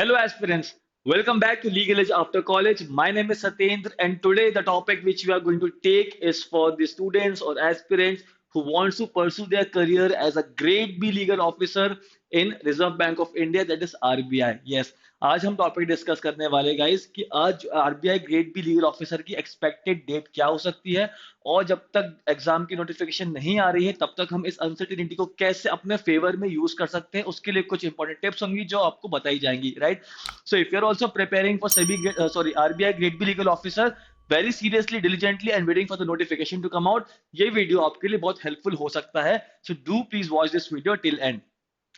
Hello, aspirants. Welcome back to Legal Edge After College. My name is Satyendra, and today the topic which we are going to take is for the students or aspirants who wants to pursue their career as a Grade B legal officer in Reserve Bank of India, that is RBI. Yes, आज हम topic discuss करने वाले guys कि आज RBI grade B legal officer की expected date क्या हो सकती है, और जब तक एग्जाम की नोटिफिकेशन नहीं आ रही है तब तक हम इस अनसर्टिनिटी को कैसे अपने फेवर में यूज कर सकते हैं, उसके लिए कुछ इंपॉर्टेंट टिप्स होंगी जो आपको बताई जाएंगी, right? So if you're also preparing for RBI Grade B legal officer very seriously, diligently and waiting for the notification to come out, ये वीडियो आपके लिए बहुत हेल्पफुल हो सकता है. So do please watch this video till end.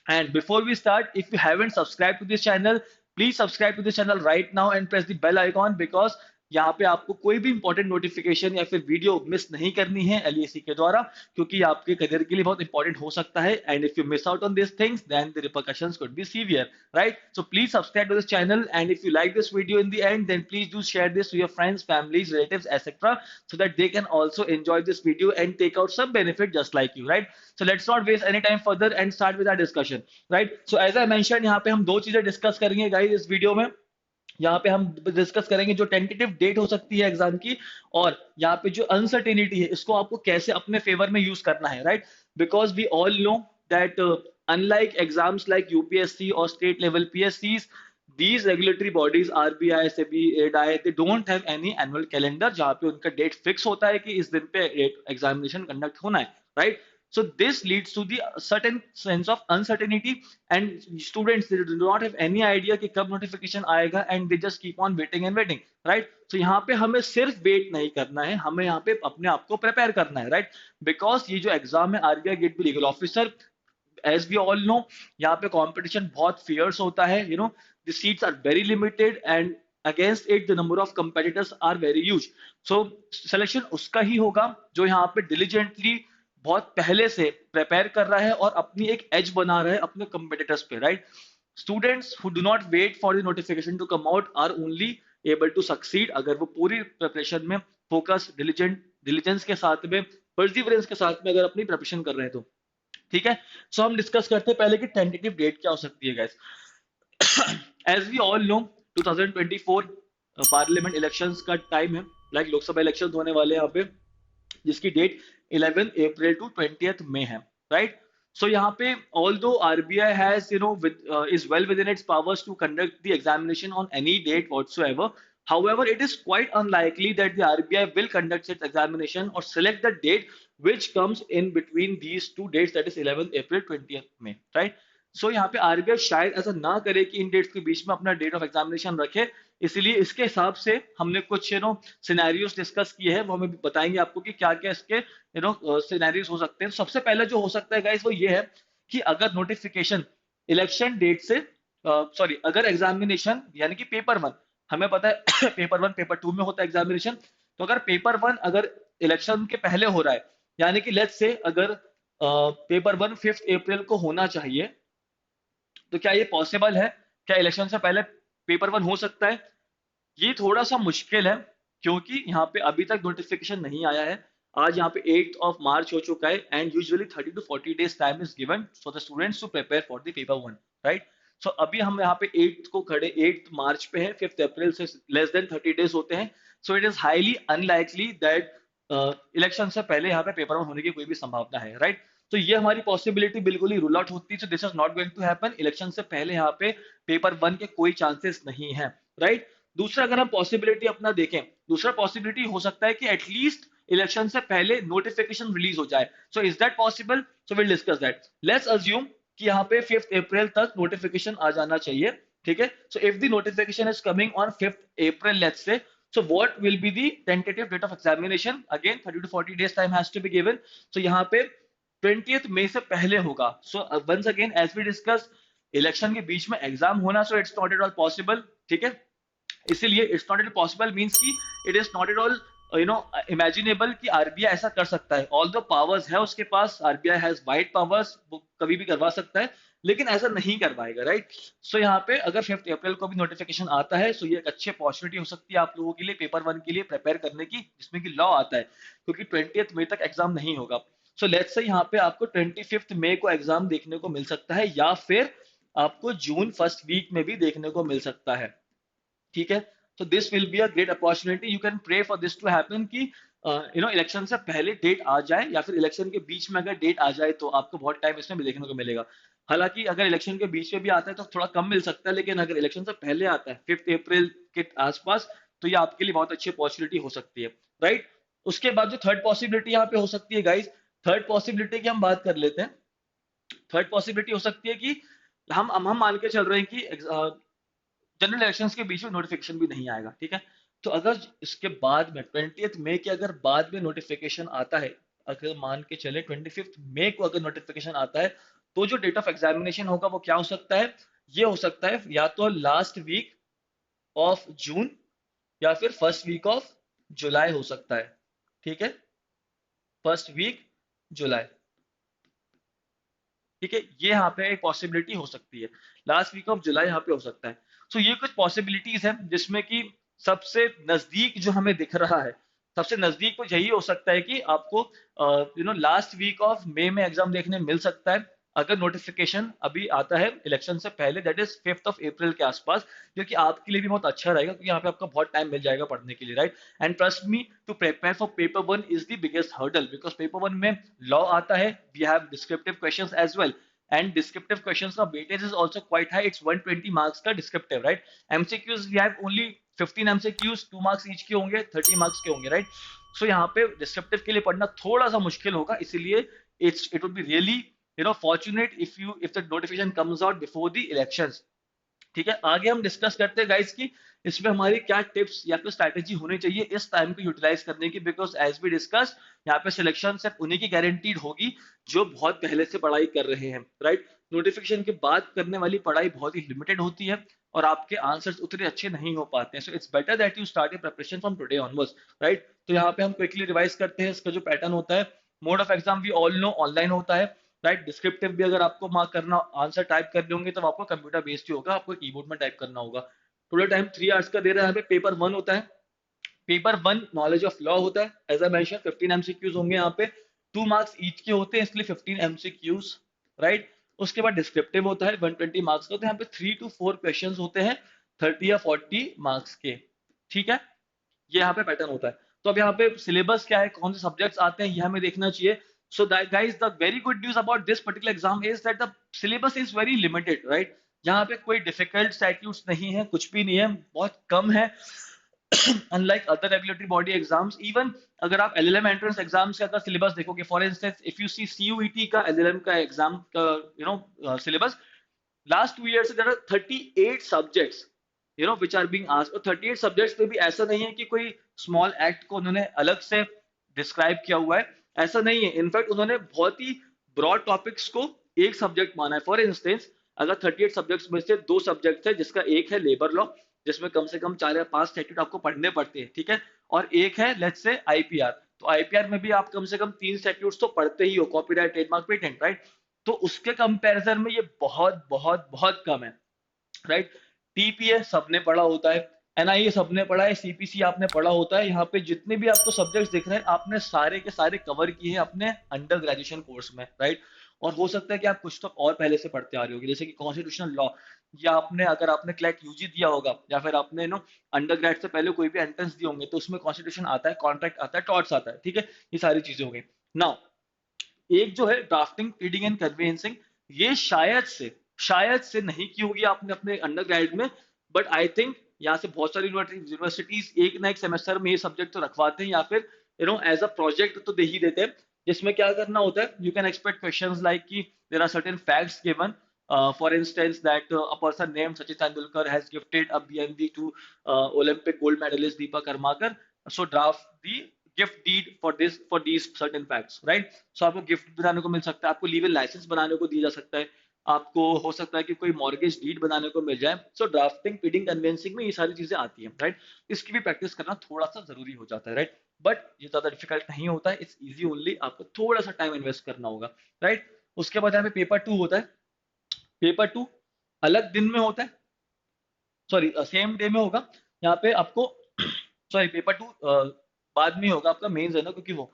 And before we start, if you haven't subscribed to this channel, please subscribe to this channel right now and press the bell icon, because यहाँ पे आपको कोई भी important notification या फिर video miss नहीं करनी है एलईसी के द्वारा, क्योंकि ये आपके करियर के लिए बहुत इंपॉर्टेंट हो सकता है. And if you miss out on this things then the repercussions could be severe, right? So please subscribe to this channel, and if you like this video in the end then please do share this to your friends, families, relatives etcetera, so that they can also enjoy this video and take out some benefit just like you, right? So let's not waste any time further and start with our discussion, right? So as I mentioned, यहाँ पे हम दो चीजें discuss करेंगे guys इस video में. यहाँ पे हम डिस्कस करेंगे जो टेंटेटिव डेट हो सकती है एग्जाम की, और यहाँ पे जो अनसर्टेनिटी है इसको आपको कैसे अपने फेवर में यूज करना है, right? Because we all know that unlike exams like UPSC और स्टेट लेवल पीएससीज, these regulatory bodies RBI, SEBI, ADAI, they don't have any annual calendar जहाँ पे उनका डेट फिक्स होता है कि इस दिन पे एग्जामिनेशन कंडक्ट होना है, right? So this leads to the certain sense of uncertainty, and students, they do not have any idea कि कब notification आएगा, and they just keep on waiting and waiting, right? So यहाँ पे हमें सिर्फ wait नहीं करना है, हमें यहाँ पे अपने आप को प्रिपेयर करना है, राइट? बिकॉज ये जो एग्जाम है RBI grade B legal officer, as we all know, यहाँ पे कंपटीशन बहुत फियर्स होता है. The seats are very limited, and against it the number of competitors are very huge. So selection उसका ही होगा जो यहाँ पे डिलीजेंटली बहुत पहले से प्रिपेयर कर रहा है और अपनी एक एज बना रहा है अपने कंपेटिटर्स पे, right? Students who do not wait for the notification to come out are only able to succeed अगर वो पूरी प्रिपरेशन में फोकस, डिलीजेंस के साथ में, परसिवरेंस के साथ में अगर अपनी प्रिपरेशन कर रहे हैं तो, ठीक है? सो हम डिस्कस करते हैं पहले कि टेंटेटिव डेट क्या हो सकती है guys. As we all know, 2024 parliament elections का टाइम है, लाइक लोकसभा इलेक्शन होने वाले हैं यहाँ पे, जिसकी डेट 11 अप्रैल टू 20 मई है, राइट? सो यहाँ पे although RBI has is well within its powers to conduct the examination on any date whatsoever, however it is quite unlikely that the RBI will conduct its examination or select the date which comes in between these two dates, that is 11 April 20 May, right? सो यहाँ पे RBI शायद ऐसा ना करे कि इन dates के बीच में अपना डेट ऑफ एग्जामिनेशन रखे. इसीलिए इसके हिसाब से हमने कुछ सिनेरियोस डिस्कस किए हैं, वो हमें बताएंगे आपको कि क्या क्या इसके सिनेरियोस हो सकते हैं. सबसे पहले जो हो सकता है गाइस वो ये है कि अगर नोटिफिकेशन इलेक्शन डेट से अगर एग्जामिनेशन यानी कि पेपर वन, हमें पता है पेपर वन पेपर टू में होता है एग्जामिनेशन, तो अगर पेपर वन अगर इलेक्शन के पहले हो रहा है, यानी कि लेट्स से अगर पेपर वन 5 अप्रैल को होना चाहिए, तो क्या ये पॉसिबल है? क्या इलेक्शन से पहले पेपर वन हो सकता है? ये थोड़ा सा मुश्किल है, क्योंकि यहाँ पे अभी तक नोटिफिकेशन नहीं आया है. आज यहाँ पे 8th of March हो चुका है, and usually 30 to 40 days time is given for the students to prepare for the paper one, right? So अभी हम यहाँ पे 8th को खड़े, 8th मार्च पे है, 5th अप्रैल से लेस देन 30 days होते हैं. So it is highly unlikely that election से पहले यहाँ पे पेपर वन होने की कोई भी संभावना है, राइट? तो ये हमारी पॉसिबिलिटी बिल्कुल ही रूल आउट होती है. So this is not going to happen. Election से पहले यहाँ पे पेपर वन के कोई चांसेस नहीं है, राइट? दूसरा अगर हम पॉसिबिलिटी अपना देखें, दूसरा पॉसिबिलिटी हो सकता है कि एटलीस्ट इलेक्शन से पहले नोटिफिकेशन रिलीज हो जाए. So is that possible? So will discuss that. Let's assume कि यहाँ पे 5th अप्रैल तक नोटिफिकेशन आ जाना चाहिए, ठीक है? So if the notification is coming on 5th April, let's say, so what will be the tentative date of examination? Again 30 to 40 days time has to be given. So यहाँ पे 20th मई से पहले होगा. So once again as we discuss, election के बीच में exam होना, so it's not at all possible, ठीक है? इसीलिए it's not at all possible means कि it is not at all imaginable कि आरबीआई ऐसा कर सकता है. ऑल द पावर्स है उसके पास, आरबीआई हैज वाइड पावर्स, वो कभी भी करवा सकता है, लेकिन ऐसा नहीं करवाएगा, राइट? सो यहाँ पे अगर 5th अप्रैल को भी नोटिफिकेशन आता है, सो ये एक अच्छी अपॉर्चुनिटी हो सकती है आप लोगों के लिए पेपर वन के लिए प्रिपेयर करने की, जिसमें कि लॉ आता है, क्योंकि 20th मई तक एग्जाम नहीं होगा. सो लेट्स से यहाँ पे आपको 25th मई को एग्जाम देखने को मिल सकता है, या फिर आपको जून फर्स्ट वीक में भी देखने को मिल सकता है। ठीक है, तो this will be a great opportunity, you can pray for this to happen कि इलेक्शन से पहले डेट आ जाए या फिर इलेक्शन के बीच में अगर डेट आ जाए तो आपको बहुत टाइम इसमें भी देखने को मिलेगा। हालांकि अगर इलेक्शन के बीच में भी आता है तो थोड़ा कम मिल सकता है, लेकिन अगर इलेक्शन से पहले आता है 5 अप्रैल के आसपास, तो ये आपके लिए बहुत अच्छी अपॉर्चुनिटी हो सकती है, राइट। उसके बाद जो थर्ड पॉसिबिलिटी यहाँ पे हो सकती है गाइज, थर्ड पॉसिबिलिटी की हम बात कर लेते हैं। थर्ड पॉसिबिलिटी हो सकती है कि हम मान के चल रहे हैं कि जनरल इलेक्शंस के बीच में नोटिफिकेशन भी नहीं आएगा, ठीक है। तो अगर इसके बाद में 20 मई के अगर बाद में नोटिफिकेशन आता है, अगर मान के चले 25 मई को अगर नोटिफिकेशन आता है, तो जो डेट ऑफ एग्जामिनेशन होगा वो क्या हो सकता है, ये हो सकता है या तो लास्ट वीक ऑफ जून या फिर फर्स्ट वीक ऑफ जुलाई हो सकता है, ठीक है, फर्स्ट वीक जुलाई, ठीक है। ये यहाँ पे एक पॉसिबिलिटी हो सकती है, लास्ट वीक ऑफ जुलाई यहाँ पे हो सकता है। सो ये कुछ पॉसिबिलिटीज है जिसमें कि सबसे नजदीक जो हमें दिख रहा है, सबसे नजदीक तो यही हो सकता है कि आपको लास्ट वीक ऑफ मई में एग्जाम देखने मिल सकता है, अगर नोटिफिकेशन अभी आता है इलेक्शन से पहले, दैट इज 5 अप्रैल के आसपास, जो कि आपके लिए भी बहुत अच्छा रहेगा क्योंकि यहाँ पे आपको बहुत टाइम मिल जाएगा पढ़ने के लिए, right. And trust me, to prepare for paper one is the biggest hurdle, because paper one में लॉ आता है, we have descriptive questions as well, and descriptive questions का weightage is also quite high, it's 120 marks का descriptive, right। MCQs we have only 15 MCQs, 2 marks each के होंगे, 30 marks के होंगे, right। so यहाँ पे descriptive के लिए पढ़ना थोड़ा सा मुश्किल होगा, इसीलिए it would be really fortunate if the notification comes out before the elections। ठीक है, आगे हम डिस्कस करते हैं गाइस कि इसमें हमारी क्या टिप्स या फिर स्ट्रैटेजी होनी चाहिए इस टाइम को यूटिलाइज करने की, बिकॉज एज वी डिस्कस यहाँ पे सिलेक्शन सिर्फ उन्हीं की गारंटीड होगी जो बहुत पहले से पढ़ाई कर रहे हैं, राइट। नोटिफिकेशन के बाद करने वाली पढ़ाई बहुत ही लिमिटेड होती है और आपके आंसर्स उतने अच्छे नहीं हो पाते हैं, so it's better that you start your preparation from today onwards, right. तो यहाँ पे हम क्विकली रिवाइज करते हैं इसका जो पैटर्न होता है। Mode of exam we all know online होता है, राइट। डिस्क्रिप्टिव भी अगर आपको मार्क करना, आंसर टाइप करने होंगे तो आपको कंप्यूटर बेस्ड ही होगा, आपको कीबोर्ड में टाइप करना होगा। टोटल टाइम 3 आवर्स का दे रहा है, यहाँ पे पेपर वन होता है, paper one knowledge of law होता है, एज आई मेंशन 15 एमसीक्यूज होंगे यहाँ पे, 2 मार्क्स ईच के होते हैं इसलिए 15 एमसीक्यूज, राइट। उसके बाद डिस्क्रिप्टिव होता है 120 मार्क्स का, तो यहाँ पे 3 to 4 क्वेश्चन होते हैं 30 या 40 मार्क्स के, ठीक है। ये यहाँ पे पैटर्न होता है। तो अब यहाँ पे सिलेबस क्या है, कौन से सब्जेक्ट्स आते हैं, ये हमें देखना चाहिए। So that guys, the very good news about this particular exam is that the syllabus is very limited, right. यहाँ पे कोई डिफिकल्ट स्टैट्यूट्स नहीं है, कुछ भी नहीं है, बहुत कम है। Unlike other regulatory body exams, even अगर आप एलएलएम एंट्रेंस एग्जाम्स का अगर सिलेबस देखोगे, for instance if you see CUET का एलएलएम का एग्जाम का syllabus, last 2 years there are 38 subjects which are being asked, और 38 सब्जेक्ट्स में भी ऐसा नहीं है कि कोई स्मॉल एक्ट को उन्होंने अलग से डिस्क्राइब किया हुआ है, ऐसा नहीं है। इनफैक्ट उन्होंने बहुत ही ब्रॉड टॉपिक्स को एक सब्जेक्ट माना है। फॉर इंस्टेंस, अगर 38 सब्जेक्ट्स में से 2 सब्जेक्ट है, जिसका एक है लेबर लॉ, जिसमें कम से कम 4 या 5 स्टैट्यूट आपको पढ़ने पड़ते हैं, ठीक है, और एक है लेट्स से आईपीआर, तो आईपीआर में भी आप कम से कम 3 स्टैट्यूट्स तो पढ़ते ही हो, कॉपीराइट, ट्रेडमार्क, पेटेंट, राइट। तो उसके कंपैरिजन में ये बहुत बहुत बहुत कम है, राइट। टीपीए सबने पढ़ा होता है, एनआईए सबने पढ़ा है, सीपीसी आपने पढ़ा होता है, यहाँ पे जितने भी आपको सब्जेक्ट्स दिख रहे हैं आपने सारे के सारे कवर किए हैं अपने अंडर ग्रेजुएशन कोर्स में, राइट। और हो सकता है कि आप कुछ तो और पहले से पढ़ते आ रहे होगे, जैसे कि कॉन्स्टिट्यूशनल लॉ, या आपने अगर आपने क्लैट यूजी दिया होगा या फिर आपने अंडर ग्रेड से पहले कोई भी एंट्रेंस दिए होंगे, तो उसमें कॉन्स्टिट्यूशन आता है, कॉन्ट्रैक्ट आता है, टॉर्ट्स आता है, ठीक है। ये सारी चीजें हो गई। नाउ एक जो है ड्राफ्टिंग, रीडिंग एंड कन्वेंसिंग, ये शायद से नहीं की होगी आपने अपने अंडर ग्रेड में, बट आई थिंक यहाँ से बहुत सारी यूनिवर्सिटीज एक ना एक सेमेस्टर में ये सब्जेक्ट तो रखवाते हैं, या फिर एज अ प्रोजेक्ट तो दे ही देते हैं, जिसमें क्या करना होता है, you can expect questions like कि there are certain facts given, for instance that a person named Sachin Tendulkar has gifted a BNB to Olympic gold medalist Deepa Karmakar, so draft the gift deed for these certain facts, right। so आपको gift बनाने को मिल सकता है, आपको legal licence बनाने को दिया जा सकता है, आपको हो सकता है कि कोई मॉर्गेज डीड बनाने को मिल जाए। सो ड्राफ्टिंग, रीडिंग, कन्वेंसिंग में ये सारी चीजें आती हैं, राइट। इसकी भी प्रैक्टिस करना थोड़ा सा जरूरी हो जाता है, राइट। बट ये ज्यादा डिफिकल्ट नहीं होता है, इट्स इजी ओनली, आपको थोड़ा सा टाइम इन्वेस्ट करना होगा, राइट। उसके बाद यहाँ पे पेपर टू होता है, पेपर टू अलग दिन में होता है, सॉरी सेम डे में होगा। यहाँ पे आपको सॉरी पेपर टू बाद में होगा, आपका मेंस है ना, क्योंकि वो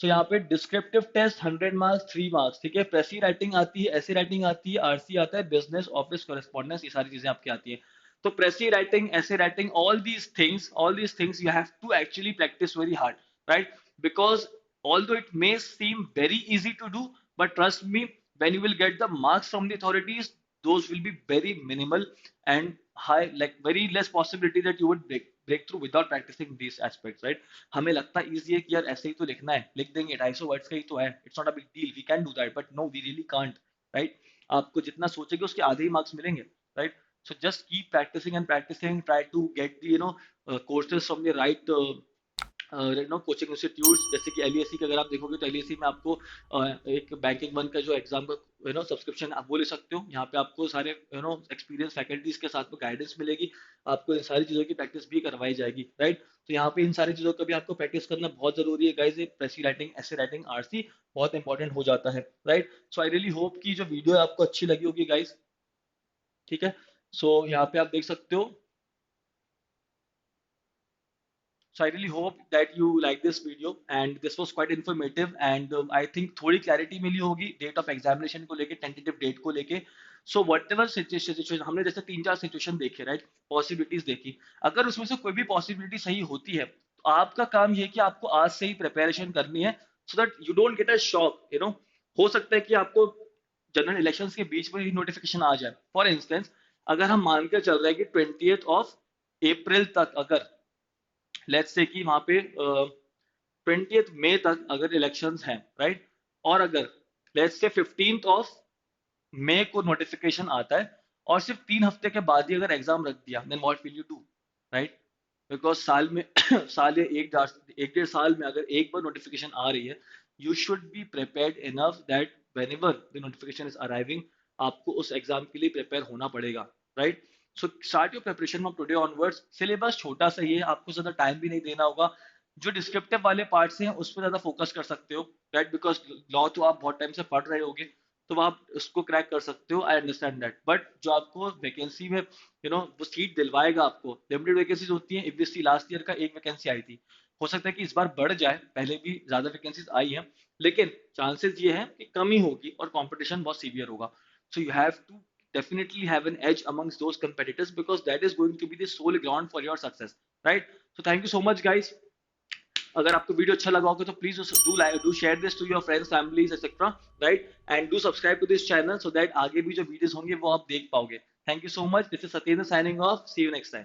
सो यहाँ पे डिस्क्रिप्टिव टेस्ट 100 मार्क्स, 3 मार्क्स, ठीक है। प्रेसी राइटिंग आती है, ऐसे राइटिंग आती है, आरसी आता है, बिजनेस ऑफिस कॉरेस्पॉन्डेंस, ये सारी चीजें आपकी आती है। तो प्रेसी राइटिंग, ऐसे writing, all these things you have to actually practice very hard, right? Because although it may seem very easy to do, but trust me, when you will get the marks from the authorities, those will be very minimal and high, like very less possibility that you would break through without practicing these aspects, right? हमें लगता है easy है कि यार ऐसे ही तो लिखना है, लिख देंगे, 250 वर्ड्स का ही तो है, it's not a big deal, we can do that, but no, we really can't, right? आपको जितना सोचेंगे उसके आधे ही मार्क्स मिलेंगे, right? So just keep practising and practising, try to get the courses from the right coaching institutes, जैसे कि LEC का अगर आप देखोगे तो एलईसी में आपको एक बैंकिंग वन का जो एग्जाम का सब्सक्रिप्शन आप वो ले सकते हो। यहाँ पे आपको सारे एक्सपीरियंस फैकल्टीज के साथ में गाइडेंस मिलेगी, आपको इन सारी चीज़ों की प्रैक्टिस भी करवाई जाएगी, राइट? तो यहाँ पे इन सारी चीज़ों का भी आपको प्रैक्टिस करना बहुत जरूरी है गाइज। प्रेसी राइटिंग, ऐसे राइटिंग, आरसी बहुत इंपॉर्टेंट हो जाता है, right? So I really hope कि जो वीडियो है आपको अच्छी लगी होगी गाइज, ठीक है। सो यहाँ पे आप देख सकते हो। So I really hope that you like this video and this was quite informative and I think थोड़ी clarity मिली होगी डेट ऑफ एग्जामिनेशन को लेके, टेंटेटिव डेट को लेके। सो वट एवर सिचुएशन, हमने जैसे 3-4 सिचुएशन देखे, राइट? पॉसिबिलिटीज देखी। अगर उसमें से कोई भी पॉसिबिलिटी सही होती है तो आपका काम ये है कि आपको आज से ही प्रिपरेशन करनी है, so that you don't get a shock, हो सकता है कि आपको जनरल इलेक्शंस के बीच में ही नोटिफिकेशन आ जाए। फॉर इंस्टेंस, अगर हम मान कर चल रहे हैं कि 20th of April तक, अगर लेट्स से कि वहां पे 20th May तक अगर इलेक्शंस हैं, राइट? और अगर let's say 15th of May को नोटिफिकेशन आता है और सिर्फ 3 हफ्ते के बाद ही अगर एग्जाम रख दिया, then what will you do, right? Because साल में साल या एक डेढ़ साल में अगर एक बार नोटिफिकेशन आ रही है, you should be prepared enough that when ever the notification is arriving, आपको उस एग्जाम के लिए प्रिपेयर होना पड़ेगा, right? So start your preparation from today onwards. Syllabus छोटा सा ही है, आपको ज्यादा टाइम भी नहीं देना होगा। जो डिस्क्रिप्टिव वाले पार्ट्स हैं उस पर ज्यादा फोकस कर सकते हो, राइट? बिकॉज लॉ तो आप बहुत टाइम से पढ़ रहे होगे, तो आप उसको क्रैक कर सकते हो, आई अंडरस्टैंड दैट। बट जो आपको वैकेंसी में वो सीट दिलवाएगा, आपको लिमिटेड वैकेंसीज होती हैं। इफ सी लास्ट ईयर का एक वैकेंसी आई थी, हो सकता है कि इस बार बढ़ जाए, पहले भी ज्यादा वैकेंसीज आई हैं, लेकिन चांसेस ये है कि कमी होगी और कंपटीशन बहुत सीवियर होगा। So you have to definitely have an edge amongst those competitors because that is going to be the sole ground for your success, right? So thank you so much guys। अगर आपको video अच्छा लगा होगा तो please do share this to your friends, families etcetera, right? And do subscribe to this channel so that आगे भी जो videos होंगे वो आप देख पाओगे। Thank you so much, this is Satyendra signing off, see you next time.